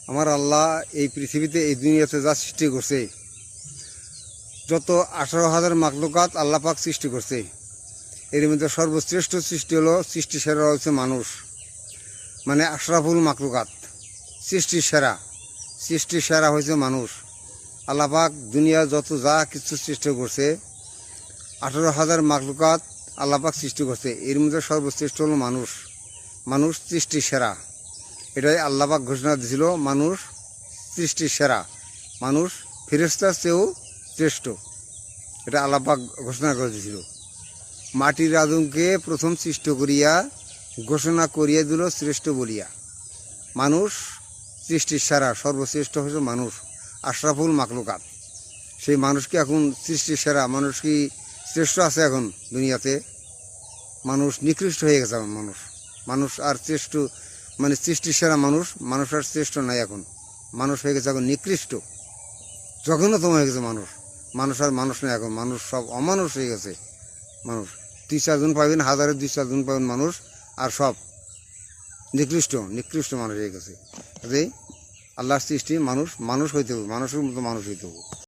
আমার আল্লাহ এই পৃথিবীতে এই দুনিয়াতে যা সৃষ্টি করছে, যত 18,000 মাখলুকাত আল্লাহ পাক সৃষ্টি করছে, এর মধ্যে সর্বশ্রেষ্ঠ সৃষ্টি হলো, সৃষ্টি সেরা হচ্ছে মানুষ, মানে আশরাফুল মাখলুকাত, সৃষ্টি সেরা হয়েছে মানুষ। আল্লাহ পাক দুনিয়া যত যা কিছু সৃষ্টি করছে, 18,000 মাখলুকাত আল্লাহ পাক সৃষ্টি করছে, এর মধ্যে সর্বশ্রেষ্ঠ হলো মানুষ। মানুষ সৃষ্টি সেরা, এটাই আল্লাহ পাক ঘোষণা দিয়েছিল, মানুষ সৃষ্টি সেরা, মানুষ ফেরেশতার চেয়েও শ্রেষ্ঠ, এটা আল্লাহ পাক ঘোষণা করে দিয়েছিল। মাটির আদমকে প্রথম সৃষ্টি করিয়া ঘোষণা করিয়া দিল শ্রেষ্ঠ বলিয়া। মানুষ সৃষ্টির সেরা, সর্বশ্রেষ্ঠ হচ্ছে মানুষ, আশরাফুল মাখলুকাত। সেই মানুষকে এখন সৃষ্টির সেরা, মানুষ কি শ্রেষ্ঠ আছে এখন দুনিয়াতে? মানুষ নিকৃষ্ট হয়ে গেছে। মানুষ আর শ্রেষ্ঠ, মানে সৃষ্টির সেরা মানুষ আর শ্রেষ্ঠ নাই এখন। মানুষ হয়ে গেছে এখন নিকৃষ্ট, জঘন্যতম হয়ে গেছে মানুষ আর মানুষ নেই এখন। মানুষ সব অমানুষ হয়ে গেছে। মানুষ 2-4 জন পাবেন, 1000-2-4 জন পাবেন মানুষ, আর সব নিকৃষ্ট মানুষ হয়ে গেছে। আল্লাহর সৃষ্টি মানুষ হইতে হবে, মানুষের মতো মানুষ হইতে হবে।